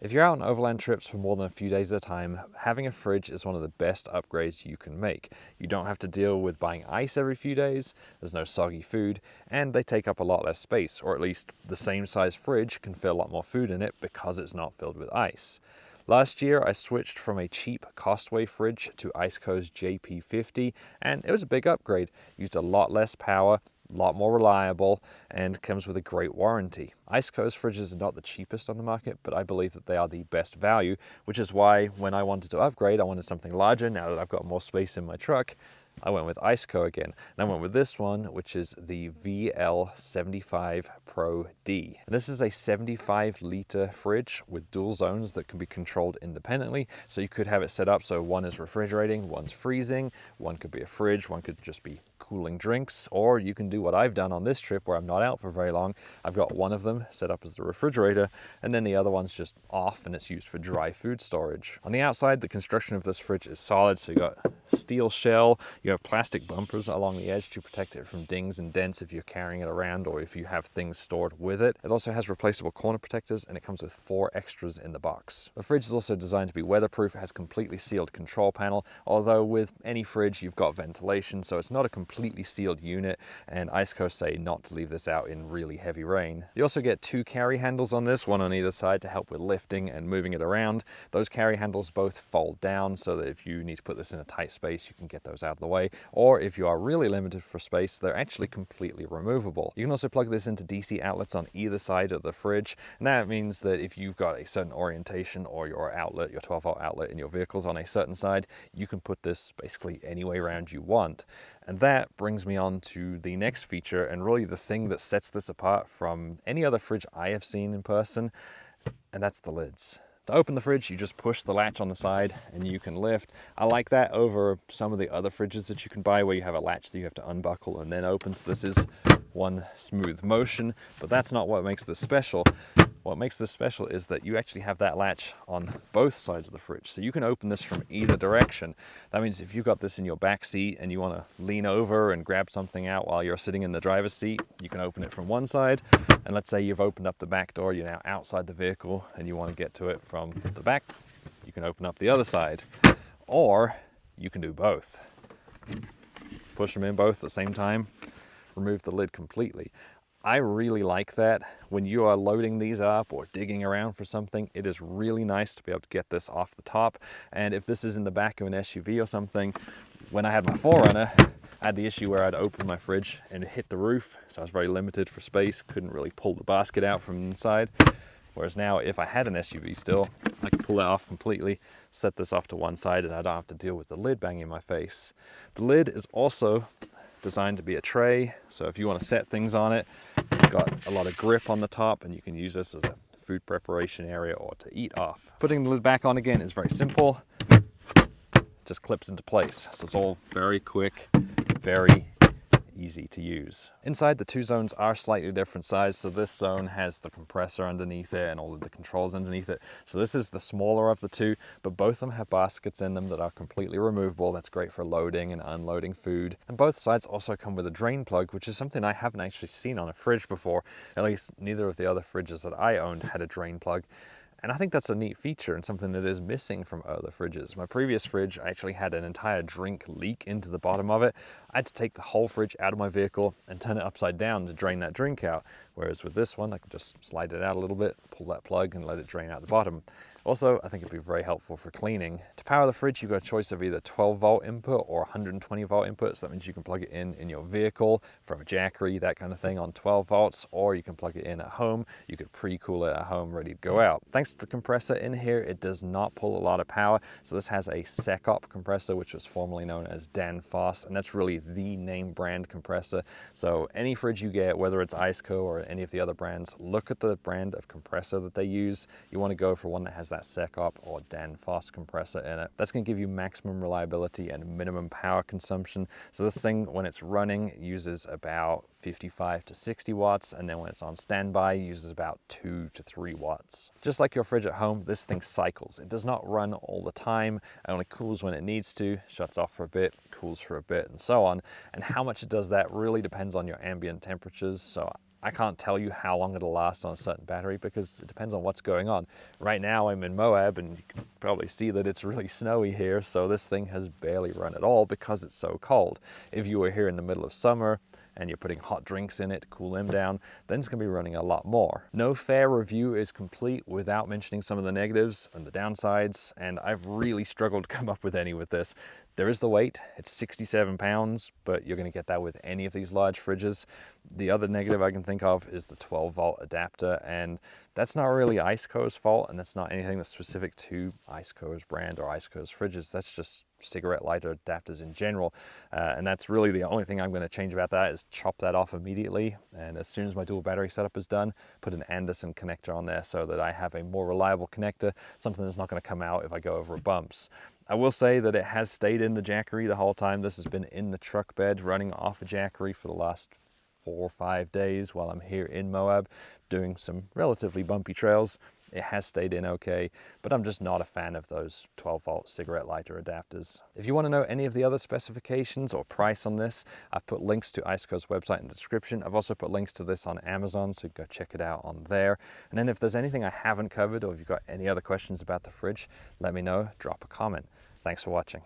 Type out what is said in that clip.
If you're out on overland trips for more than a few days at a time, having a fridge is one of the best upgrades you can make. You don't have to deal with buying ice every few days, there's no soggy food, and they take up a lot less space, or at least the same size fridge can fit a lot more food in it because it's not filled with ice. Last year, I switched from a cheap Costway fridge to ICECO's JP50, and it was a big upgrade. Used a lot less power, a lot more reliable, and comes with a great warranty. ICECO's fridges are not the cheapest on the market, but I believe that they are the best value, which is why when I wanted to upgrade, I wanted something larger. Now that I've got more space in my truck, I went with ICECO again. And I went with this one, which is the VL75ProD. And this is a 75-liter fridge with dual zones that can be controlled independently. So you could have it set up so one is refrigerating, one's freezing, one could be a fridge, one could just be cooling drinks, or you can do what I've done on this trip where I'm not out for very long. I've got one of them set up as the refrigerator, and then the other one's just off and it's used for dry food storage. On the outside, the construction of this fridge is solid, so you got steel shell, you have plastic bumpers along the edge to protect it from dings and dents if you're carrying it around or if you have things stored with it. It also has replaceable corner protectors, and it comes with 4 extras in the box. The fridge is also designed to be weatherproof. It has completely sealed control panel, although with any fridge you've got ventilation, so it's not a completely sealed unit, and ICECO say not to leave this out in really heavy rain. You also get 2 carry handles on this, one on either side to help with lifting and moving it around. Those carry handles both fold down so that if you need to put this in a tight space, you can get those out of the way, or if you are really limited for space, they're actually completely removable. You can also plug this into DC outlets on either side of the fridge, and that means that if you've got a certain orientation or your outlet, your 12-volt outlet in your vehicle's on a certain side, you can put this basically any way around you want. And that brings me on to the next feature, and really the thing that sets this apart from any other fridge I have seen in person, and that's the lids. To open the fridge, you just push the latch on the side and you can lift. I like that over some of the other fridges that you can buy where you have a latch that you have to unbuckle and then open. So this is one smooth motion, but that's not what makes this special. What makes this special is that you actually have that latch on both sides of the fridge. So you can open this from either direction. That means if you've got this in your back seat and you want to lean over and grab something out while you're sitting in the driver's seat, you can open it from one side. And let's say you've opened up the back door, you're now outside the vehicle and you want to get to it from the back, you can open up the other side. Or you can do both. Push them in both at the same time, remove the lid completely. I really like that. When you are loading these up or digging around for something, it is really nice to be able to get this off the top. And if this is in the back of an SUV or something, when I had my 4Runner, I had the issue where I'd open my fridge and it hit the roof, so I was very limited for space, couldn't really pull the basket out from inside. Whereas now, if I had an SUV still, I could pull that off completely, set this off to one side, and I don't have to deal with the lid banging in my face. The lid is also designed to be a tray, so if you want to set things on it, it's got a lot of grip on the top and you can use this as a food preparation area or to eat off. Putting the lid back on again is very simple. It just clips into place, so it's all very quick, very easy to use. Inside, the 2 zones are slightly different size, so this zone has the compressor underneath it and all of the controls underneath it. So this is the smaller of the 2, but both of them have baskets in them that are completely removable. That's great for loading and unloading food. And both sides also come with a drain plug, which is something I haven't actually seen on a fridge before. At least neither of the other fridges that I owned had a drain plug. And I think that's a neat feature and something that is missing from other fridges. My previous fridge actually had an entire drink leak into the bottom of it. I had to take the whole fridge out of my vehicle and turn it upside down to drain that drink out. Whereas with this one, I could just slide it out a little bit, pull that plug and let it drain out the bottom. Also, I think it'd be very helpful for cleaning. To power the fridge, you've got a choice of either 12-volt input or 120-volt input. So that means you can plug it in your vehicle from a Jackery, that kind of thing, on 12 volts, or you can plug it in at home. You could pre-cool it at home, ready to go out. Thanks to the compressor in here, it does not pull a lot of power. So this has a ICECO compressor, which was formerly known as Danfoss, and that's really the name brand compressor. So any fridge you get, whether it's ICECO or any of the other brands, look at the brand of compressor that they use. You want to go for one that has that ICECO or Danfoss compressor in it. That's going to give you maximum reliability and minimum power consumption. So this thing, when it's running, uses about 55 to 60 watts, and then when it's on standby, uses about 2 to 3 watts. Just like your fridge at home, this thing cycles. It does not run all the time. It only cools when it needs to, shuts off for a bit, cools for a bit, and so on. And how much it does that really depends on your ambient temperatures. So I can't tell you how long it'll last on a certain battery because it depends on what's going on. Right now I'm in Moab and you can probably see that it's really snowy here, so this thing has barely run at all because it's so cold. If you were here in the middle of summer and you're putting hot drinks in it to cool them down, then it's going to be running a lot more. No fair review is complete without mentioning some of the negatives and the downsides, and I've really struggled to come up with any with this. There is the weight, it's 67 pounds, but you're going to get that with any of these large fridges. The other negative I can think of is the 12-volt adapter, and that's not really ICECO's fault, and that's not anything that's specific to ICECO's brand or ICECO's fridges. That's just cigarette lighter adapters in general, and that's really the only thing I'm going to change about that is chop that off immediately, and as soon as my dual battery setup is done, put an Anderson connector on there so that I have a more reliable connector, something that's not going to come out if I go over bumps. I will say that it has stayed in the Jackery the whole time. This has been in the truck bed running off a Jackery for the last 4 or 5 days while I'm here in Moab doing some relatively bumpy trails. It has stayed in okay, but I'm just not a fan of those 12-volt cigarette lighter adapters. If you want to know any of the other specifications or price on this, I've put links to ICECO's website in the description. I've also put links to this on Amazon, so go check it out on there. And then if there's anything I haven't covered or if you've got any other questions about the fridge, let me know, drop a comment. Thanks for watching.